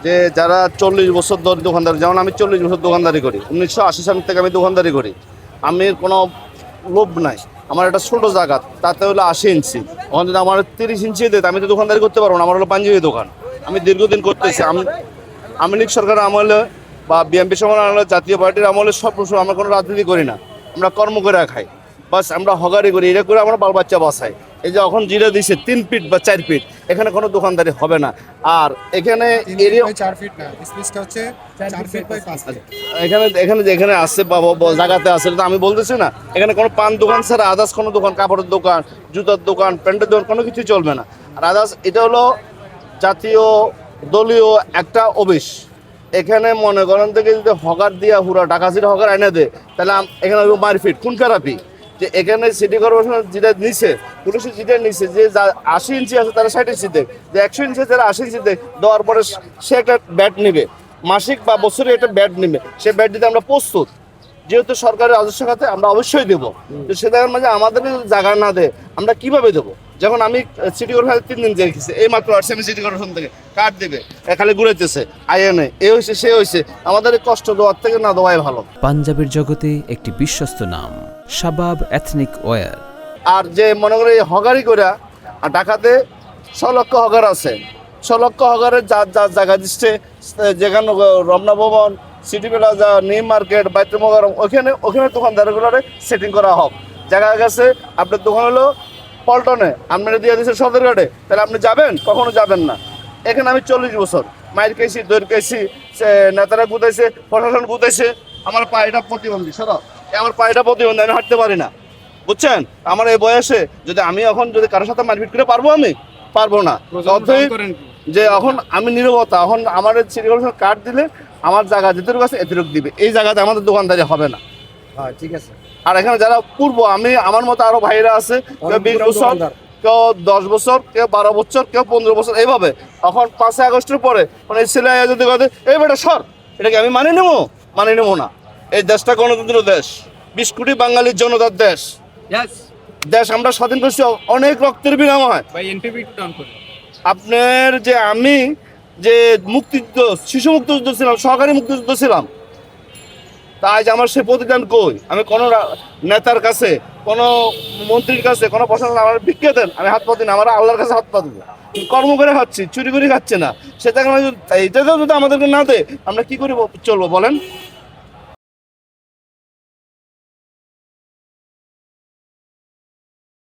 যে যারা 40 বছর ধরে দোকানদারি, যেমন আমি 40 বছর দোকানদারি করি, 1980 সাল থেকে আমি দোকানদারি করি। আমি কোনো লোভ নাই, আমার একটা ছোটো জায়গা, তাতে হলো 80 ইঞ্চি। ওখানে যদি আমার 30 ইঞ্চি দেয় আমি তো দোকানদারি করতে পারবো না। আমার হলো পাঞ্জাবি দোকান, আমি দীর্ঘদিন করতেছি। আমি লীগ সরকারের আমলে বা বিএনপি সরকারের আমলে, জাতীয় পার্টির আমলে সব সময় আমরা কোনো রাজনীতি করি না, আমরা কর্ম করে খাই, বাস আমরা হগারি করি, এটা করে আমরা বাল বাচ্চা বাসাই। এই যে এখন জিরা দিছে 3 ফিট বা 4 ফিট, এখানে কোনো দোকানদারি হবে না। আর এখানে এরিয়া 4 ফিট না, স্পেসটা হচ্ছে 4 ফিট বাই 5 ফিট। এখানে এখানে যেখানে আছে বা জায়গাতে আছে, তো আমি বলতেছি না এখানে কোনো পান দোকান ছাড়া আদার্স কোনো দোকান, কাপড়ের দোকান, জুতার দোকান, প্যান্টের দোকান, কোনো কিছু চলবে না। আর আদার্স এটা হলো জাতীয় দলীয় একটা অফিস। এখানে মনে করেন থেকে যদি হগার দিয়া হুরা ডাকাজির হগার এনে দেয়, তাহলে এখানে মারপিট খুন খারাপি। যে এখানে সিটি কর্পোরেশন যেটা নিছে, পুলিশের যেটা নিছে, যে 80 ইঞ্চি আছে তারা 60 ইঞ্চি দেয়, যে 100 ইঞ্চি তারা 80 ইঞ্চি দেয়, দেওয়ার পরে সে একটা ব্যাট নেবে, মাসিক বা বছরে একটা ব্যাট নেবে, সে ব্যাট দিতে আমরা প্রস্তুত। যেহেতু সরকারের রাজস্ব খাতে আমরা অবশ্যই দেবো, তো সে জায়গার মাঝে আমাদের জায়গা না দেয় আমরা কিভাবে দেবো? যখন আমি সিটি কর্পোরেশন 3 দিন দেখেছি, এই মাত্র আসছে আমি সিটি কর্পোরেশন থেকে, কার্ড দেবে, খালি ঘুরাইতেছে, আইএনএ এ হয়েছে সে হয়েছে। আমাদের এই কষ্ট দেওয়ার থেকে না দেওয়াই ভালো। পাঞ্জাবের জগতে একটি বিশ্বস্ত নাম শাবাব এথনিক ওয়্যার। আর যে মনে করে এই হগারি করে, আর ঢাকাতে 6 লক্ষ হগার আছে, 6 লক্ষ হগারের যার যার জায়গা দিচ্ছে, যেখানে রমনা ভবন, সিটি প্লাজা, নিউ মার্কেট, বাইতুল মোকাররম, ওখানে দোকানদারগুলোর সেটিং করা হোক। জায়গা গেছে আপনার দোকান হলো পল্টনে, আপনারা দিয়ে দিচ্ছে সদরঘাটে, তাহলে আপনি যাবেন? কখনো যাবেন না। এখানে আমি 40 বছর মাইর খাইছি, দৈর খাইছি, নেতারা গুতাইছে, প্রশাসন গুতাইছে, আমার পায়েটা প্রতিবন্ধী, সদা আমার পায়েটা প্রতিবন্ধী, আমি হাঁটতে পারি না, বুঝছেন? আমার এই বয়সে যদি আমি এখন যদি কারোর সাথে মারপিট করে পারবো? আমি পারবো না। যে এখন আমি নীরবতা, এখন আমার সিটি কর্পোরেশন কার্ড দিলে আমার জায়গা যেটুকু আছে এতটুকু দিবে, এই জায়গাতে আমাদের দোকানদারি হবে না। হ্যাঁ ঠিক আছে। আর এখানে যারা পূর্ব, আমি আমার মতো আরো ভাইরা আছে, কেউ 20 বছর, কেউ 10 বছর, কেউ 12 বছর, কেউ 15 বছর, এইভাবে। এখন 5 আগস্টের পরে মানে ছেলে যদি কথা এই বেটা সর, এটাকে আমি মানি নেবো না। এই দেশটা গণতন্ত্র দেশ, 20 কোটি বাঙালির জনতার দেশ। দেশ আমরা স্বাধীন করছি অনেক রক্তের বিনিময়ে। আপনার যে আমি যে মুক্তিযুদ্ধ, শিশু মুক্তিযুদ্ধ ছিলাম, সহকারী মুক্তিযুদ্ধ ছিলাম, তাই আমার সে প্রতিদান কই? আমি কোনো নেতার কাছে, কোনো মন্ত্রীর কাছে, কোনো প্রশাসন আমার ভিক্ষা দেন, আমি হাত পাতি না, আমরা আল্লাহর কাছে হাত পাতব। কর্ম করে খাচ্ছি, চুরি করে খাচ্ছে না। সেটা এইটা যদি আমাদেরকে না দেয় আমরা কি করে চলবো বলেন?